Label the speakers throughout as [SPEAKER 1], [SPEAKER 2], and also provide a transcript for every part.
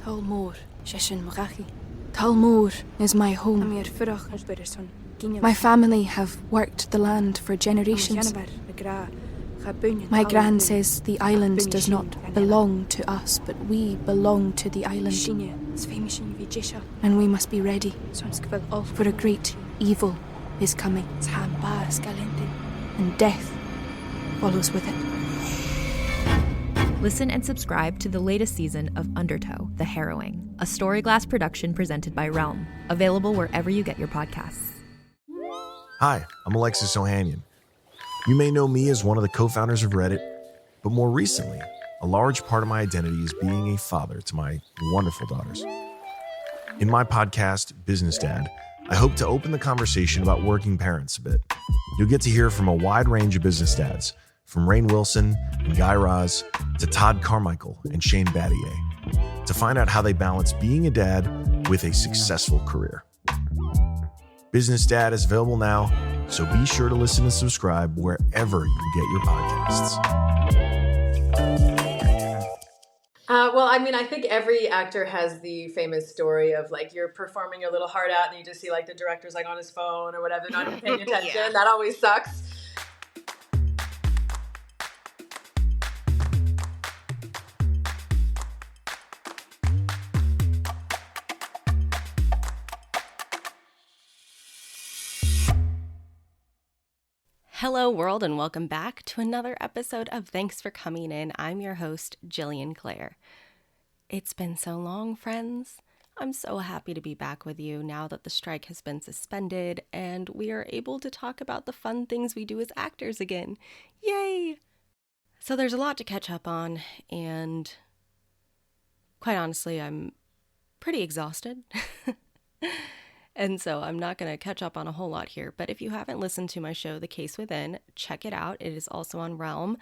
[SPEAKER 1] Talmor, Shishin Marachi. Talmor is my home. My family have worked the land for generations. My gran says the island does not belong to us, but we belong to the island. And we must be ready, for a great evil is coming, and death follows with it.
[SPEAKER 2] Listen and subscribe to the latest season of Undertow, The Harrowing, a Storyglass production presented by Realm, available wherever you get your podcasts.
[SPEAKER 3] Hi, I'm Alexis Ohanian. You may know me as one of the co-founders of Reddit, but more recently, a large part of my identity is being a father to my wonderful daughters. In my podcast, Business Dad, I hope to open the conversation about working parents a bit. You'll get to hear from a wide range of business dads, from Rainn Wilson and Guy Raz to Todd Carmichael and Shane Battier, to find out how they balance being a dad with a successful career. Business Dad is available now, so be sure to listen and subscribe wherever you get your podcasts.
[SPEAKER 4] I think every actor has the famous story of like you're performing your little heart out and you just see like the director's like on his phone or whatever, not even paying attention. Yeah. That always sucks.
[SPEAKER 5] Hello world and welcome back to another episode of Thanks for Coming In. I'm your host, Jillian Clare. It's been so long, friends. I'm so happy to be back with you now that the strike has been suspended and we are able to talk about the fun things we do as actors again. Yay! So there's a lot to catch up on and quite honestly, I'm pretty exhausted. And so I'm not going to catch up on a whole lot here, but if you haven't listened to my show, The Case Within, check it out. It is also on Realm,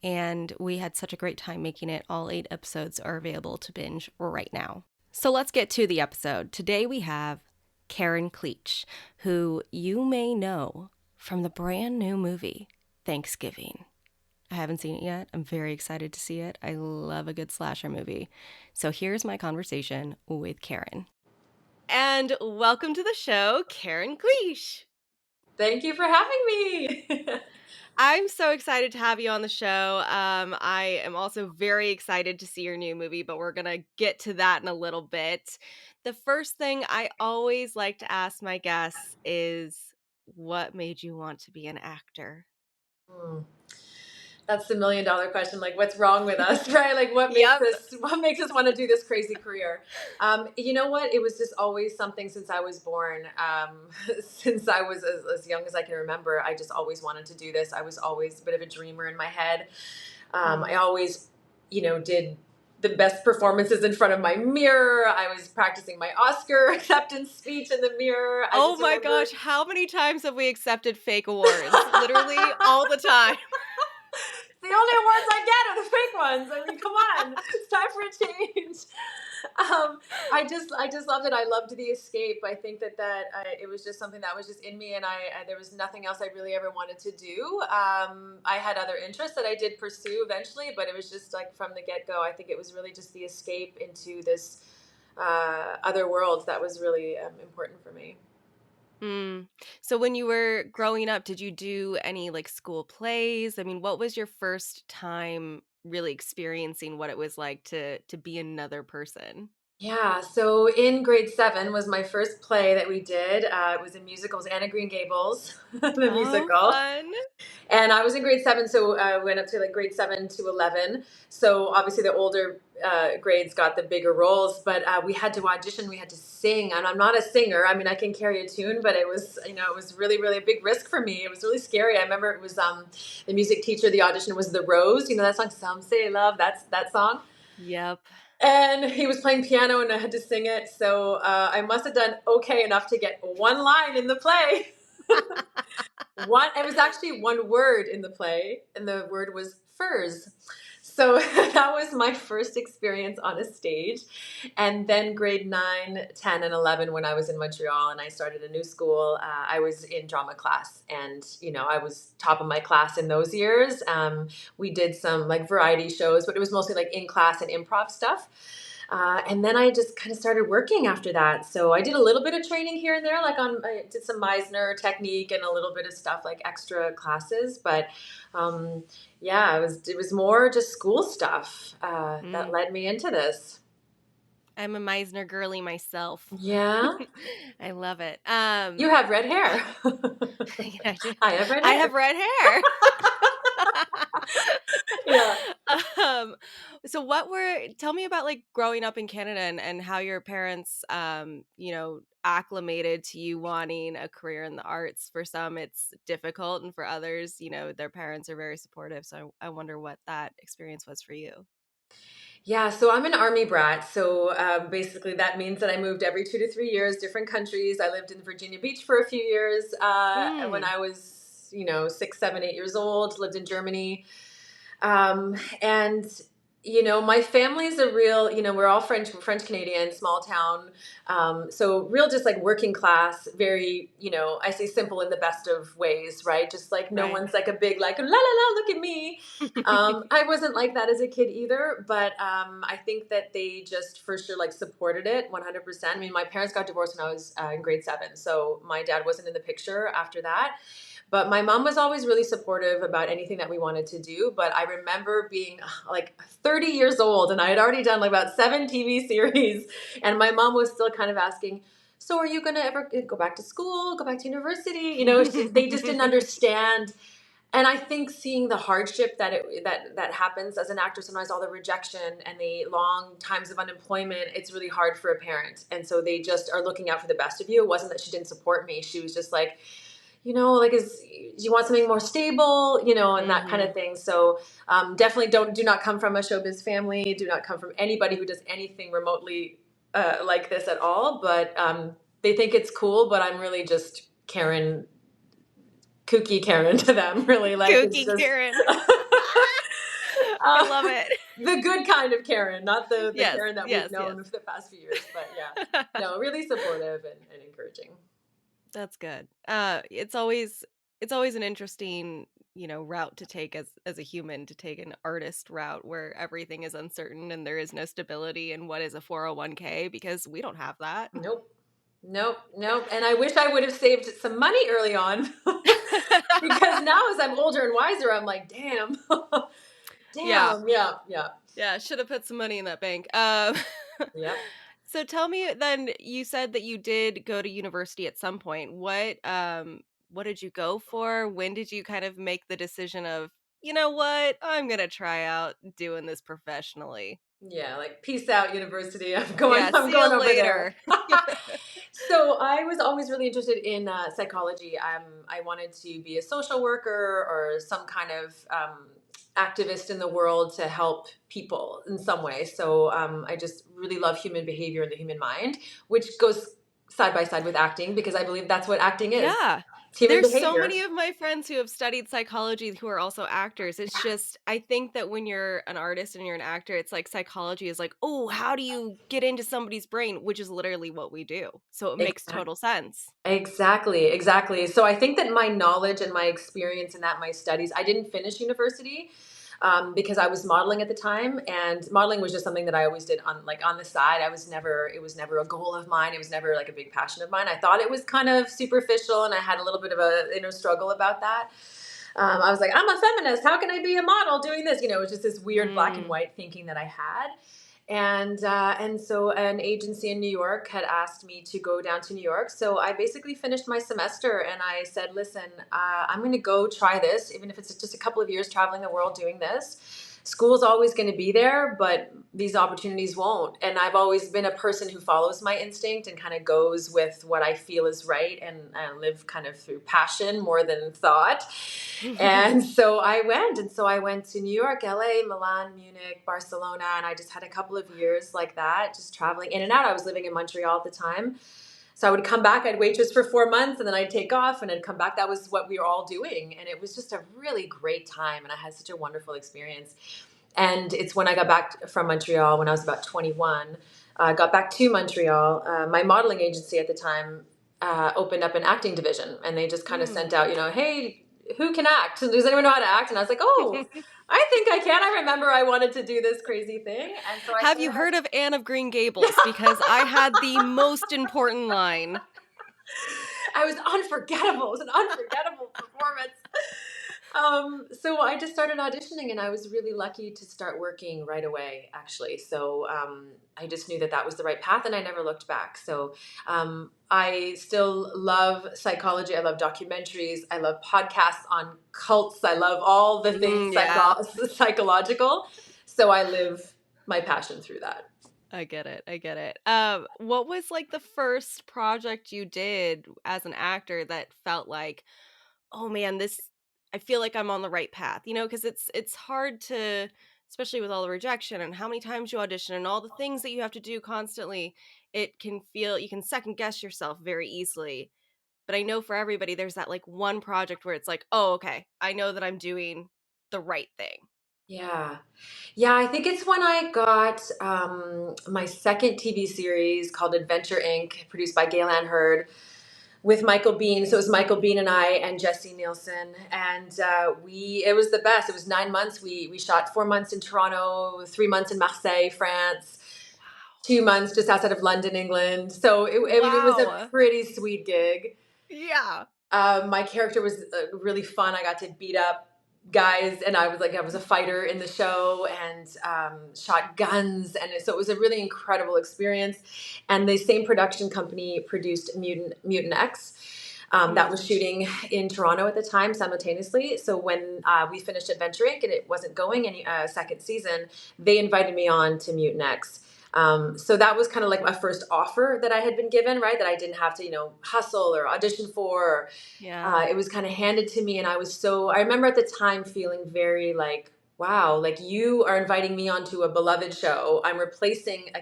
[SPEAKER 5] and we had such a great time making it. All 8 episodes are available to binge right now. So let's get to the episode. Today we have Karen Cliche, who you may know from the brand new movie, Thanksgiving. I haven't seen it yet. I'm very excited to see it. I love a good slasher movie. So here's my conversation with Karen. And welcome to the show, Karen Cliche.
[SPEAKER 4] Thank you for having me.
[SPEAKER 5] I'm so excited to have you on the show. I am also very excited to see your new movie, but we're going to get to that in a little bit. The first thing I always like to ask my guests is, what made you want to be an actor?
[SPEAKER 4] That's the $1 million question. Like, what's wrong with us, right? Like, what makes us want to do this crazy career? You know what? It was just always something since I was born. Since I was as young as I can remember, I just always wanted to do this. I was always a bit of a dreamer in my head. I always, did the best performances in front of my mirror. I was practicing my Oscar acceptance speech in the mirror.
[SPEAKER 5] Oh my gosh, how many times have we accepted fake awards? Literally all the time.
[SPEAKER 4] The only awards I get are the fake ones. I mean, come on, it's time for a change. I just loved it. I loved the escape. I think that it was just something that was just in me, and there was nothing else I really ever wanted to do. I had other interests that I did pursue eventually, but it was just like from the get-go. I think it was really just the escape into this other world that was really important for me.
[SPEAKER 5] So when you were growing up, did you do any like school plays? I mean, what was your first time really experiencing what it was like to be another person?
[SPEAKER 4] Yeah, so in grade 7 was my first play that we did. It was a musical. It was Anne of Green Gables, the musical.
[SPEAKER 5] Fun.
[SPEAKER 4] And I was in grade 7, so I went up to like grade 7 to 11. So obviously the older grades got the bigger roles, but we had to audition. We had to sing, and I'm not a singer. I mean, I can carry a tune, but it was really, really a big risk for me. It was really scary. I remember it was the music teacher. The audition was The Rose. You know that song, Some Say Love. That's that song.
[SPEAKER 5] Yep.
[SPEAKER 4] And he was playing piano, and I had to sing it. So I must have done okay enough to get one line in the play. It was actually one word in the play, and the word was furs. So that was my first experience on a stage. And then grade 9, 10, and 11, when I was in Montreal and I started a new school, I was in drama class. And, I was top of my class in those years. We did some like variety shows, but it was mostly like in class and improv stuff. And then I just kind of started working after that. So I did a little bit of training here and there, I did some Meisner technique and a little bit of stuff like extra classes. But yeah, it was more just school stuff that led me into this.
[SPEAKER 5] I'm a Meisner girly myself.
[SPEAKER 4] Yeah.
[SPEAKER 5] I love it.
[SPEAKER 4] You have red hair.
[SPEAKER 5] Yeah, I do.
[SPEAKER 4] I have red
[SPEAKER 5] I
[SPEAKER 4] hair.
[SPEAKER 5] have red hair.
[SPEAKER 4] Yeah.
[SPEAKER 5] So tell me about like growing up in Canada and how your parents, acclimated to you wanting a career in the arts. For some, it's difficult, and for others, their parents are very supportive. So I wonder what that experience was for you.
[SPEAKER 4] Yeah, so I'm an army brat. So basically, that means that I moved every 2 to 3 years, different countries. I lived in Virginia Beach for a few years when I was, 6, 7, 8 years old. Lived in Germany, and my family is a real, we're all French Canadian, small town. So real, just like working class, very, I say simple in the best of ways, right? Just like no one's like a big, like, la la la, look at me. I wasn't like that as a kid either, but I think that they just for sure like supported it 100%. I mean, my parents got divorced when I was in grade 7. So my dad wasn't in the picture after that. But my mom was always really supportive about anything that we wanted to do. But I remember being like 30 years old and I had already done like about 7 TV series. And my mom was still kind of asking, so are you going to ever go back to school, go back to university? They just didn't understand. And I think seeing the hardship that happens as an actor, sometimes all the rejection and the long times of unemployment, it's really hard for a parent. And so they just are looking out for the best of you. It wasn't that she didn't support me. She was just like, do you want something more stable, and that kind of thing. So definitely do not come from a showbiz family. Do not come from anybody who does anything remotely like this at all. But they think it's cool, but I'm really just Karen, kooky Karen to them, really. Like
[SPEAKER 5] Kooky Karen. I love it.
[SPEAKER 4] The good kind of Karen, not the
[SPEAKER 5] Yes,
[SPEAKER 4] Karen that we've known for the past few years. But yeah, no, really supportive and encouraging.
[SPEAKER 5] That's good. It's always an interesting, route to take as a human, to take an artist route where everything is uncertain and there is no stability in what is a 401k, because we don't have that.
[SPEAKER 4] Nope. And I wish I would have saved some money early on because now as I'm older and wiser, I'm like, damn. Yeah.
[SPEAKER 5] Should have put some money in that bank.
[SPEAKER 4] Yeah.
[SPEAKER 5] So tell me then, you said that you did go to university at some point. What did you go for? When did you kind of make the decision of, you know what, I'm going to try out doing this professionally?
[SPEAKER 4] Yeah, like peace out, university. I'm going
[SPEAKER 5] See you
[SPEAKER 4] over
[SPEAKER 5] later.
[SPEAKER 4] there. So I was always really interested in psychology. I wanted to be a social worker or some kind of activist in the world to help people in some way. So I just really love human behavior and the human mind, which goes side by side with acting, because I believe that's what acting is.
[SPEAKER 5] Yeah. There's so many of my friends who have studied psychology who are also actors. It's just, I think that when you're an artist and you're an actor, it's like psychology is like, oh, how do you get into somebody's brain? Which is literally what we do. So it makes total sense.
[SPEAKER 4] Exactly. So I think that my knowledge and my experience in that, my studies, I didn't finish university. Because I was modeling at the time, and modeling was just something that I always did on the side. It was never a goal of mine. It was never like a big passion of mine. I thought it was kind of superficial, and I had a little bit of a inner struggle about that. I was like, I'm a feminist. How can I be a model doing this? It was just this weird black and white thinking that I had. And so an agency in New York had asked me to go down to New York. So I basically finished my semester and I said, listen, I'm going to go try this, even if it's just a couple of years traveling the world doing this. School's always going to be there, but these opportunities won't. And I've always been a person who follows my instinct and kind of goes with what I feel is right, and live kind of through passion more than thought. And so I went to New York, LA, Milan, Munich, Barcelona, and I just had a couple of years like that, just traveling in and out. I was living in Montreal at the time. So I would come back, I'd waitress for 4 months, and then I'd take off and I'd come back. That was what we were all doing. And it was just a really great time. And I had such a wonderful experience. And it's when I got back from Montreal when I was about 21, got back to Montreal. My modeling agency at the time opened up an acting division. And they just kind of sent out, hey, who can act? Does anyone know how to act? And I was like, oh, I think I can. I remember I wanted to do this crazy thing. And so I
[SPEAKER 5] Have you heard of Anne of Green Gables? Because I had the most important line.
[SPEAKER 4] I was unforgettable. It was an unforgettable performance. So I just started auditioning, and I was really lucky to start working right away, actually. So I just knew that was the right path, and I never looked back. So I still love psychology. I love documentaries. I love podcasts on cults. I love all the things psychological. So I live my passion through that.
[SPEAKER 5] I get it. What was like the first project you did as an actor that felt like, oh man, I feel like I'm on the right path, because it's hard to, especially with all the rejection and how many times you audition and all the things that you have to do constantly, you can second guess yourself very easily. But I know for everybody, there's that like one project where it's like, oh, okay, I know that I'm doing the right thing.
[SPEAKER 4] Yeah. Yeah, I think it's when I got my second TV series called Adventure Inc., produced by Galen Hurd with Michael Bean. So it was Michael Bean and I and Jesse Nielsen. And it was the best. It was 9 months. We shot 4 months in Toronto, 3 months in Marseille, France, 2 months just outside of London, England. So I mean, it was a pretty sweet gig.
[SPEAKER 5] Yeah.
[SPEAKER 4] My character was really fun. I got to beat up guys, and I was a fighter in the show, and shot guns, and so it was a really incredible experience. And the same production company produced Mutant X. That was shooting in Toronto at the time simultaneously. So when we finished Adventure Inc. and it wasn't going any second season, they invited me on to Mutant X. So that was kind of like my first offer that I had been given, right? That I didn't have to, hustle or audition for. It was kind of handed to me. And I remember at the time feeling very like, wow, like you are inviting me onto a beloved show. I'm replacing a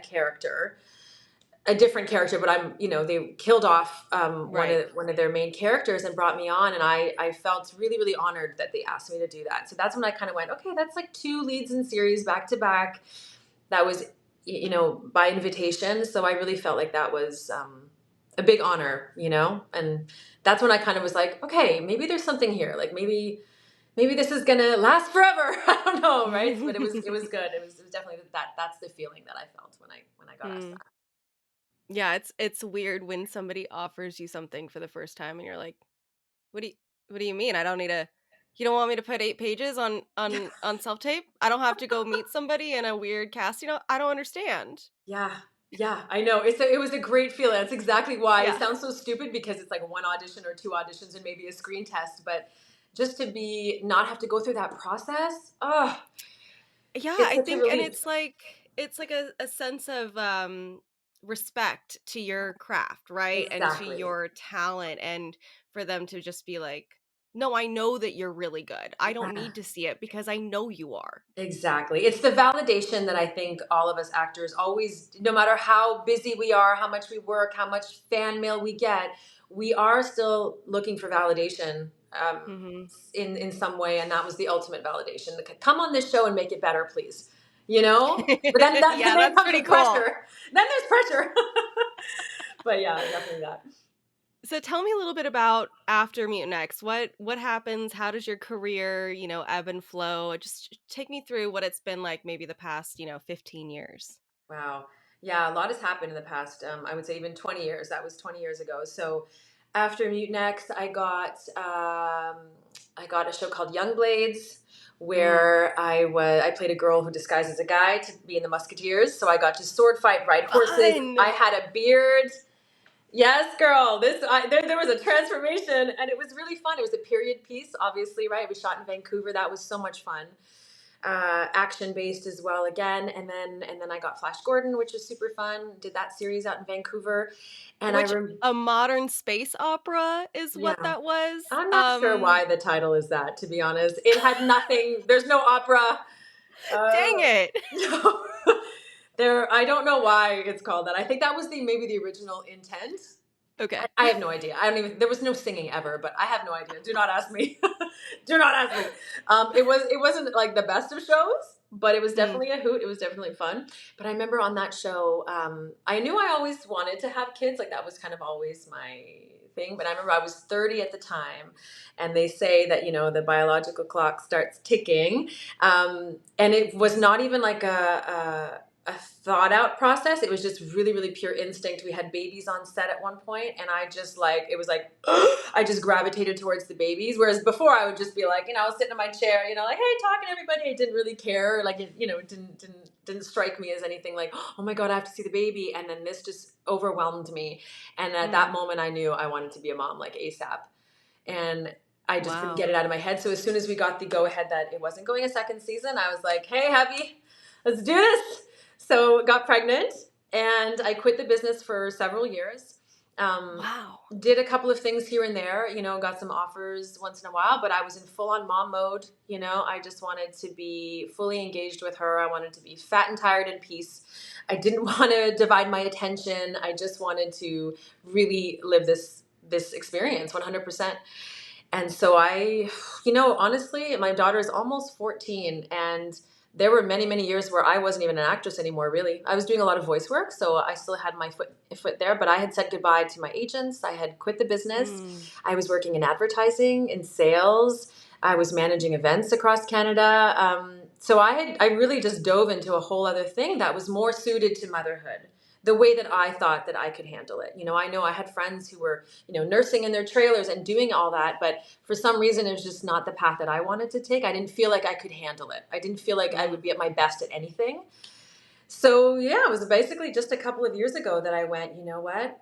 [SPEAKER 4] different character, but they killed off one of their main characters and brought me on. And I felt really, really honored that they asked me to do that. So that's when I kind of went, okay, that's like 2 leads in series back to back. That was, by invitation. So I really felt like that was a big honor, and that's when I kind of was like, okay, maybe there's something here. Like maybe this is going to last forever. I don't know. Right. But it was good. It was definitely that's the feeling that I felt when I got asked that.
[SPEAKER 5] Yeah. It's weird when somebody offers you something for the first time and you're like, what do you mean? You don't want me to put 8 pages on self-tape? I don't have to go meet somebody in a weird cast, I don't understand.
[SPEAKER 4] Yeah, I know. It was a great feeling. That's exactly why. It sounds so stupid because it's like 1 audition or 2 auditions and maybe a screen test, but just to not have to go through that process. Oh,
[SPEAKER 5] yeah, I think, and it's like a sense of respect to your craft, right?
[SPEAKER 4] Exactly.
[SPEAKER 5] And to your talent, and for them to just be like, no, I know that you're really good. I don't need to see it because I know you are.
[SPEAKER 4] Exactly. It's the validation that I think all of us actors always, no matter how busy we are, how much we work, how much fan mail we get, we are still looking for validation in some way. And that was the ultimate validation. Come on this show and make it better, please. But then
[SPEAKER 5] that's
[SPEAKER 4] comes
[SPEAKER 5] pretty
[SPEAKER 4] the
[SPEAKER 5] cool.
[SPEAKER 4] pressure. Then there's pressure. But yeah, definitely that.
[SPEAKER 5] So tell me a little bit about after Mutant X. What happens? How does your career, ebb and flow? Just take me through what it's been like maybe the past, 15 years.
[SPEAKER 4] Wow. Yeah, a lot has happened in the past, I would say even 20 years. That was 20 years ago. So after Mutant X, I got a show called Young Blades, where I played a girl who disguised as a guy to be in the Musketeers. So I got to sword fight, ride horses.
[SPEAKER 5] Fun.
[SPEAKER 4] I had a beard. Yes, girl. There was a transformation, and it was really fun. It was a period piece, obviously, right? It was shot in Vancouver. That was so much fun. Action based as well again, and then I got Flash Gordon, which was super fun. Did that series out in Vancouver, and
[SPEAKER 5] a modern space opera is what that was.
[SPEAKER 4] I'm not sure why the title is that. To be honest, it had nothing. There's no opera.
[SPEAKER 5] Dang it!
[SPEAKER 4] No. I don't know why it's called that. I think that was maybe the original intent.
[SPEAKER 5] Okay.
[SPEAKER 4] I have no idea. There was no singing ever, but I have no idea. Do not ask me. Do not ask me. It wasn't like the best of shows, but it was definitely a hoot. It was definitely fun. But I remember on that show, I knew I always wanted to have kids. Like that was kind of always my anything. But I remember I was 30 at the time, and they say that, the biological clock starts ticking. And it was not even like a thought out process. It was just really, really pure instinct. We had babies on set at one point, and I just it was like, I just gravitated towards the babies. Whereas before I would just be like, I was sitting in my chair, like, hey, talking to everybody. I didn't really care. Like, it didn't strike me as anything like, oh my God, I have to see the baby. And then this just overwhelmed me. And at that moment I knew I wanted to be a mom, like ASAP. And I just couldn't get it out of my head. So as soon as we got the go ahead that it wasn't going a second season, I was like, hey, Abby, let's do this. So got pregnant, and I quit the business for several years. Did a couple of things here and there, got some offers once in a while, but I was in full on mom mode. I just wanted to be fully engaged with her. I wanted to be fat and tired in peace. I didn't want to divide my attention. I just wanted to really live this experience 100%. And so honestly, my daughter is almost 14, and there were many, many years where I wasn't even an actress anymore, really. I was doing a lot of voice work, so I still had my foot there, but I had said goodbye to my agents. I had quit the business. I was working in advertising, in sales. I was managing events across Canada. So I really just dove into a whole other thing that was more suited to motherhood, the way that I thought that I could handle it. I know I had friends who were, nursing in their trailers and doing all that, but for some reason it was just not the path that I wanted to take. I didn't feel like I could handle it. I didn't feel like I would be at my best at anything. So yeah, it was basically just a couple of years ago that I went, you know what?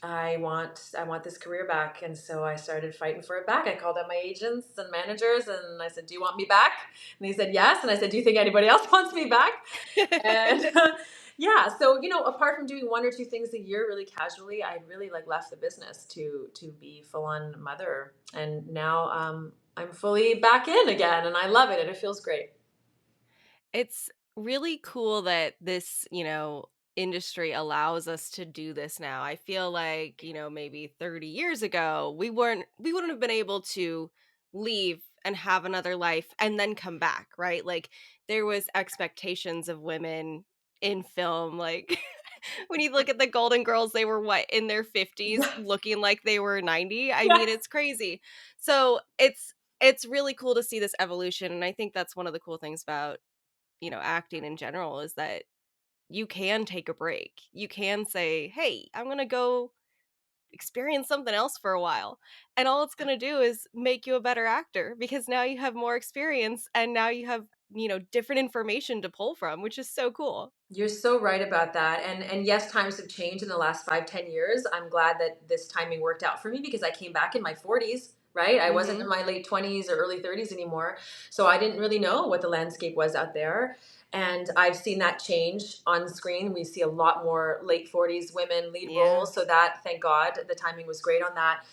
[SPEAKER 4] I want this career back. And so I started fighting for it back. I called up my agents and managers and I said, do you want me back? And they said, yes. And I said, do you think anybody else wants me back? And yeah, so, apart from doing one or two things a year really casually, I really left the business to be full on mother. And now I'm fully back in again, and I love it, and it feels great.
[SPEAKER 5] It's really cool that this, industry allows us to do this now. I feel like, maybe 30 years ago, we wouldn't have been able to leave and have another life and then come back, right? Like there was expectations of women in film, like when you look at the Golden Girls, they were in their 50s looking like they were 90. I mean, it's crazy. So it's really cool to see this evolution, and I think that's one of the cool things about acting in general is that you can take a break. You can say, hey, I'm going to go experience something else for a while. And all it's going to do is make you a better actor because now you have more experience and now you have, different information to pull from, which is so cool.
[SPEAKER 4] You're so right about that. And yes, times have changed in the last 5-10 years. I'm glad that this timing worked out for me because I came back in my 40s, right? I wasn't in my late 20s or early 30s anymore. So I didn't really know what the landscape was out there. And I've seen that change on screen. We see a lot more late 40s women lead roles. So that, thank God, the timing was great on that.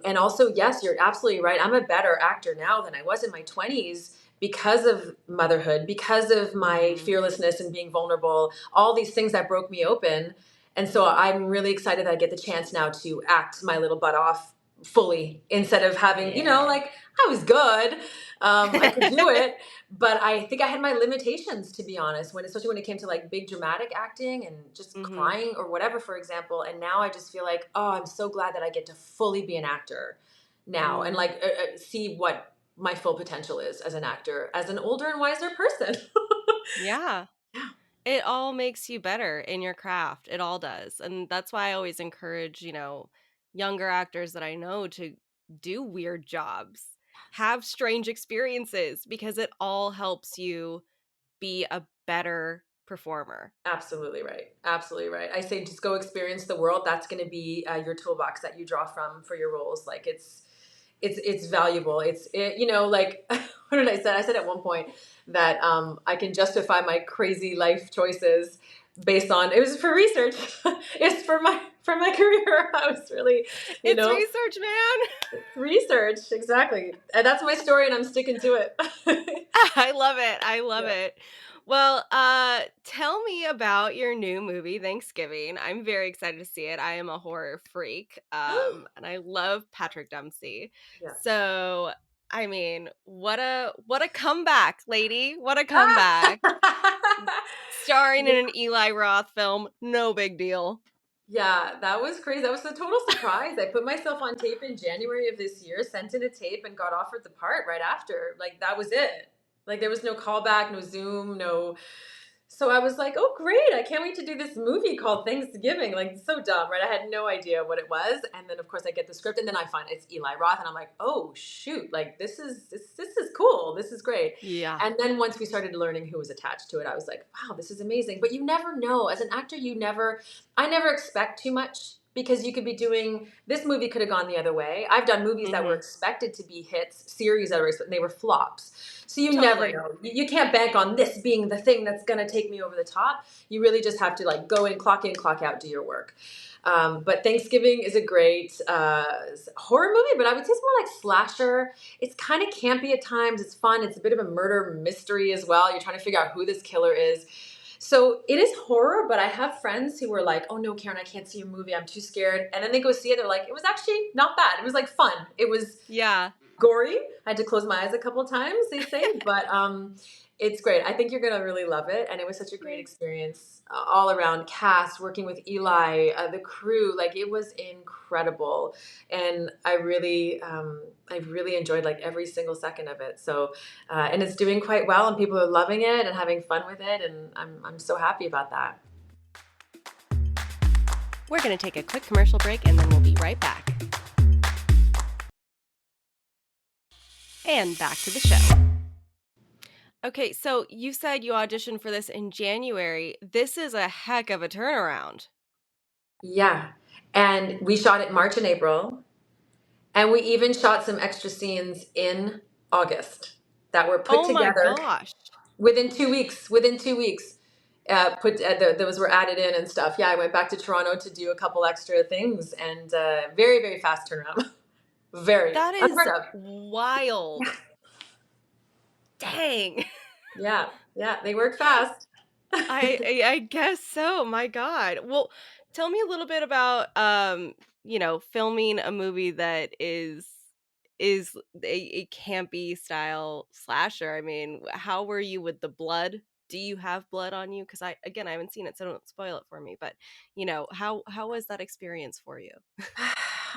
[SPEAKER 4] And also, yes, you're absolutely right. I'm a better actor now than I was in my 20s because of motherhood, because of my fearlessness and being vulnerable, all these things that broke me open. And so I'm really excited that I get the chance now to act my little butt off fully instead of having, I was good. I could do it, but I think I had my limitations, to be honest, especially when it came to big dramatic acting and just crying or whatever, for example. And now I just feel like, oh, I'm so glad that I get to fully be an actor now and see what my full potential is as an actor, as an older and wiser person.
[SPEAKER 5] Yeah. It all makes you better in your craft. It all does. And that's why I always encourage, younger actors that I know to do weird jobs, have strange experiences, because it all helps you be a better performer.
[SPEAKER 4] Absolutely right. Absolutely right. I say just go experience the world. That's going to be your toolbox that you draw from for your roles. It's valuable. What did I say? I said at one point that I can justify my crazy life choices based on, it was for research. It's for my career. I was really,
[SPEAKER 5] research, man.
[SPEAKER 4] Research, exactly. And that's my story, and I'm sticking to it.
[SPEAKER 5] I love it. I love it. Well, tell me about your new movie, Thanksgiving. I'm very excited to see it. I am a horror freak, and I love Patrick Dempsey. Yeah. So, I mean, what a comeback, lady! What a comeback! Starring in an Eli Roth film, no big deal.
[SPEAKER 4] Yeah, that was crazy. That was a total surprise. I put myself on tape in January of this year, sent in a tape, and got offered the part right after. Like, that was it. Like, there was no callback, no Zoom, no. So I was like, oh, great. I can't wait to do this movie called Thanksgiving. Like, it's so dumb, right? I had no idea what it was. And then, of course, I get the script, and then I find it's Eli Roth, and I'm like, oh, shoot. Like, this is cool. This is great.
[SPEAKER 5] Yeah.
[SPEAKER 4] And then once we started learning who was attached to it, I was like, wow, this is amazing. But you never know. As an actor, I never expect too much because you could be doing, this movie could have gone the other way. I've done movies that were expected to be hits, series that were, and they were flops. So you never know. You can't bank on this being the thing that's going to take me over the top. You really just have to like go in, clock out, do your work. But Thanksgiving is a great horror movie, but I would say it's more like slasher. It's kind of campy at times. It's fun. It's a bit of a murder mystery as well. You're trying to figure out who this killer is. So it is horror, but I have friends who were like, oh no, Karen, I can't see your movie. I'm too scared. And then they go see it. They're like, it was actually not bad. It was like fun. It was gory. I had to close my eyes a couple of times, they say, but it's great. I think you're going to really love it. And it was such a great experience all around, cast, working with Eli, the crew, like it was incredible. And I really enjoyed like every single second of it. So, and it's doing quite well and people are loving it and having fun with it. And I'm so happy about that.
[SPEAKER 5] We're going to take a quick commercial break and then we'll be right back. And back to the show. Okay, so you said you auditioned for this in January. This is a heck of a turnaround.
[SPEAKER 4] Yeah. And we shot it March and April. And we even shot some extra scenes in August that were put together.
[SPEAKER 5] Oh my gosh.
[SPEAKER 4] Within 2 weeks. Those were added in and stuff. Yeah, I went back to Toronto to do a couple extra things and very, very fast turnaround.
[SPEAKER 5] That is wild. Dang.
[SPEAKER 4] Yeah, they work fast.
[SPEAKER 5] I guess so. My God. Well, tell me a little bit about filming a movie that is a campy style slasher. I mean, how were you with the blood? Do you have blood on you? Because I haven't seen it, so don't spoil it for me. But how was that experience for you?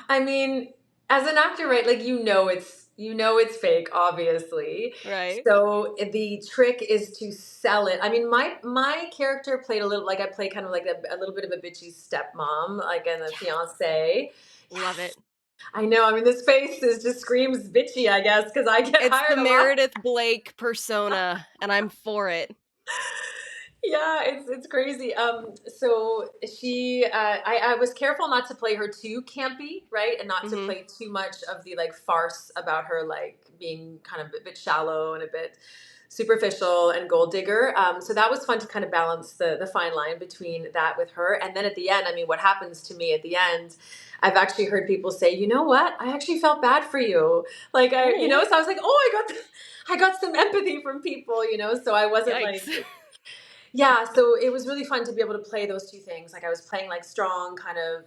[SPEAKER 4] I mean, as an actor, right? Like it's fake, obviously.
[SPEAKER 5] Right.
[SPEAKER 4] So the trick is to sell it. I mean, my character played a little like I play kind of like a little bit of a bitchy stepmom, like and a fiance.
[SPEAKER 5] Love it.
[SPEAKER 4] I know. I mean, this face just screams bitchy, I guess, because I get hired a lot.
[SPEAKER 5] It's the Meredith Blake persona, and I'm for it.
[SPEAKER 4] Yeah, it's crazy. So I was careful not to play her too campy, right, and not to play too much of the like farce about her like being kind of a bit shallow and a bit superficial and gold digger. So that was fun to kind of balance the fine line between that with her. And then at the end, I mean, what happens to me at the end, I've actually heard people say, you know what? I actually felt bad for you. Like, so I was like, oh, I got some empathy from people, so I wasn't like, yeah, so it was really fun to be able to play those two things. Like I was playing like strong, kind of,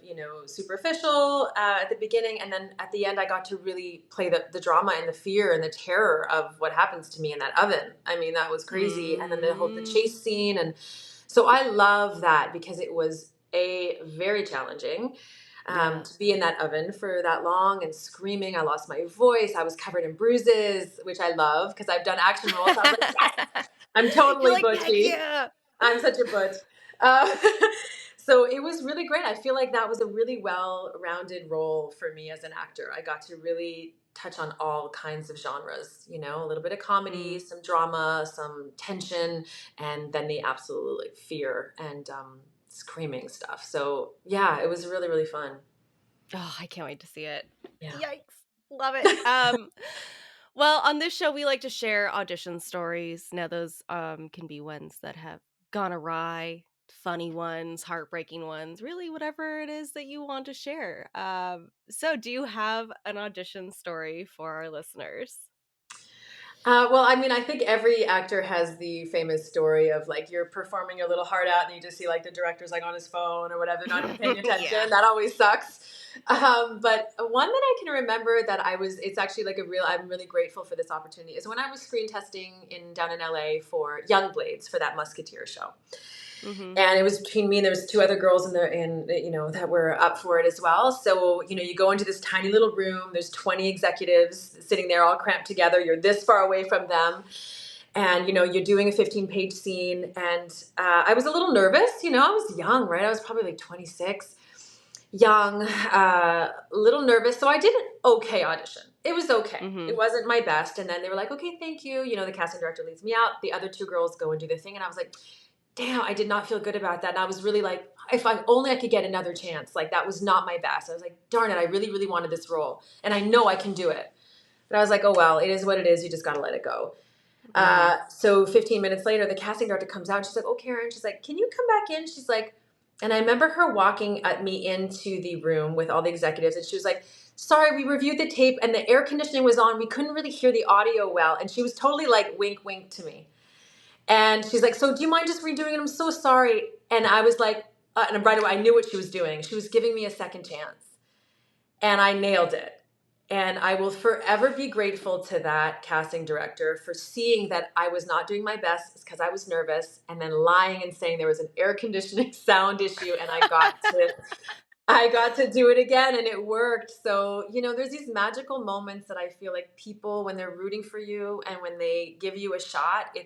[SPEAKER 4] superficial at the beginning. And then at the end, I got to really play the drama and the fear and the terror of what happens to me in that oven. I mean, that was crazy. And then the chase scene. And so I love that because it was very challenging to be in that oven for that long and screaming. I lost my voice. I was covered in bruises, which I love because I've done action roles. So I was like, yes, I'm totally butchy. Yeah. I'm such a butch. So it was really great. I feel like that was a really well-rounded role for me as an actor. I got to really touch on all kinds of genres, a little bit of comedy, some drama, some tension, and then the absolute fear and screaming stuff. So yeah, it was really, really fun.
[SPEAKER 5] Oh, I can't wait to see it. Yeah. Yikes. Love it. Well, on this show, we like to share audition stories. Now, those can be ones that have gone awry, funny ones, heartbreaking ones, really whatever it is that you want to share. So do you have an audition story for our listeners?
[SPEAKER 4] Well, I mean, I think every actor has the famous story of like you're performing your little heart out and you just see like the director's like on his phone or whatever, not even paying attention. Yeah. That always sucks. But one that I can remember that it's actually like I'm really grateful for this opportunity is when I was screen testing down in LA for Young Blades for that Musketeer show. And it was between me and there was 2 other girls that were up for it as well. So, you go into this tiny little room, there's 20 executives sitting there all cramped together. You're this far away from them. And, you're doing a 15-page scene. And I was a little nervous. I was young, right? I was probably like 26, young, a little nervous. So I did an okay audition. It was okay. It wasn't my best. And then they were like, okay, thank you. The casting director leads me out. The other 2 girls go and do their thing. And I was like, damn, I did not feel good about that. And I was really like, if I could get another chance. Like, that was not my best. I was like, darn it, I really, really wanted this role. And I know I can do it. But I was like, oh, well, it is what it is. You just got to let it go. So 15 minutes later, the casting director comes out. She's like, oh, Karen. She's like, can you come back in? She's like, and I remember her walking at me into the room with all the executives. And she was like, sorry, we reviewed the tape and the air conditioning was on. We couldn't really hear the audio well. And she was totally like, wink, wink to me. And she's like, so do you mind just redoing it? I'm so sorry. And I was like, and right away, I knew what she was doing. She was giving me a second chance. And I nailed it. And I will forever be grateful to that casting director for seeing that I was not doing my best because I was nervous, and then lying and saying there was an air conditioning sound issue, and I got to do it again, and it worked. So, there's these magical moments that I feel like people, when they're rooting for you and when they give you a shot,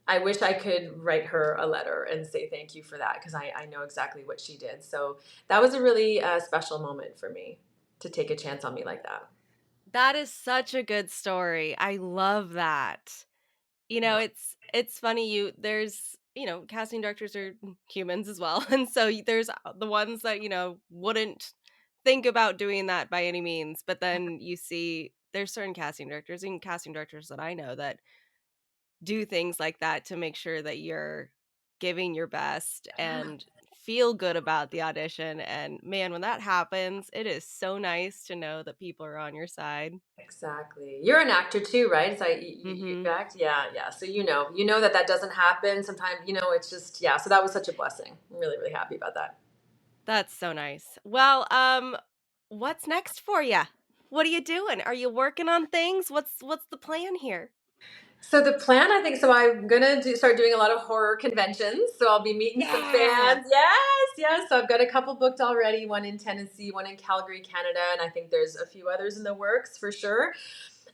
[SPEAKER 4] I wish I could write her a letter and say thank you for that, because I know exactly what she did. So that was a really special moment for me to take a chance on me like that.
[SPEAKER 5] That is such a good story. I love that. It's funny, there's, casting directors are humans as well. And so there's the ones that, wouldn't think about doing that by any means. But then you see there's certain casting directors and casting directors that I know that do things like that to make sure that you're giving your best and feel good about the audition. And man, when that happens, it is so nice to know that people are on your side.
[SPEAKER 4] Exactly. You're an actor too, right? So you act? Yeah. So you know that doesn't happen sometimes. It's just, yeah. So that was such a blessing. I'm really, really happy about that.
[SPEAKER 5] That's so nice. Well, what's next for you? What are you doing? Are you working on things? What's the plan here?
[SPEAKER 4] So the plan, I think, so I'm going to start doing a lot of horror conventions. So I'll be meeting some fans. Yes. So I've got a couple booked already, one in Tennessee, one in Calgary, Canada. And I think there's a few others in the works for sure.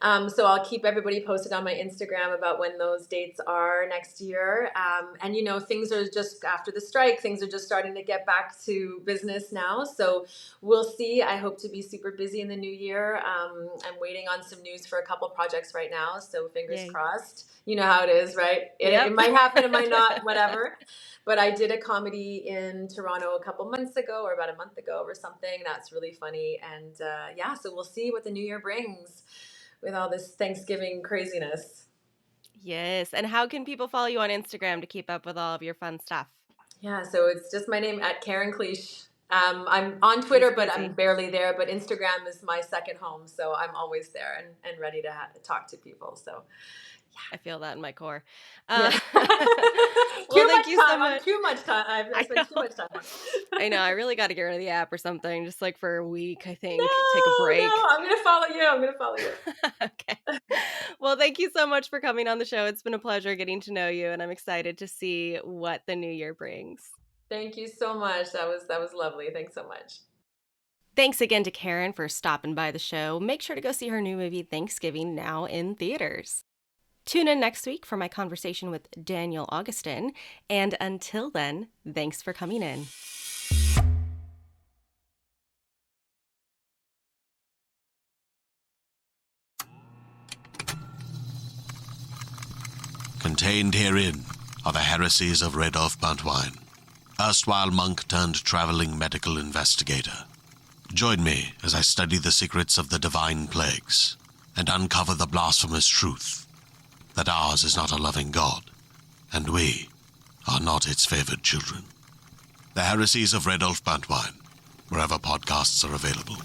[SPEAKER 4] So I'll keep everybody posted on my Instagram about when those dates are next year. And, things are just after the strike, things are just starting to get back to business now. So we'll see. I hope to be super busy in the new year. I'm waiting on some news for a couple projects right now. So fingers crossed. You know how it is, right? It might happen, it might not, whatever. But I did a comedy in Toronto a couple months ago, or about a month ago or something. That's really funny. And so we'll see what the new year brings with all this Thanksgiving craziness.
[SPEAKER 5] Yes. And how can people follow you on Instagram to keep up with all of your fun stuff?
[SPEAKER 4] Yeah, so it's just my name at Karen Cliche. I'm on Twitter, but I'm barely there. But Instagram is my second home, so I'm always there and ready to talk to people. So
[SPEAKER 5] I feel that in my core.
[SPEAKER 4] Well, thank you so much. Too much time. I spent too much time on it.
[SPEAKER 5] I know. I really got to get rid of the app or something, just like for a week, I think. Take a break.
[SPEAKER 4] No, I'm going to follow you.
[SPEAKER 5] Okay. Well, thank you so much for coming on the show. It's been a pleasure getting to know you, and I'm excited to see what the new year brings.
[SPEAKER 4] Thank you so much. That was lovely. Thanks so much.
[SPEAKER 5] Thanks again to Karen for stopping by the show. Make sure to go see her new movie, Thanksgiving, now in theaters. Tune in next week for my conversation with Daniel Augustin. And until then, thanks for coming in.
[SPEAKER 6] Contained herein are the heresies of Radolf Buntwine, erstwhile monk turned traveling medical investigator. Join me as I study the secrets of the divine plagues and uncover the blasphemous truth that ours is not a loving God, and we are not its favored children. The heresies of Radolf Buntwine, wherever podcasts are available.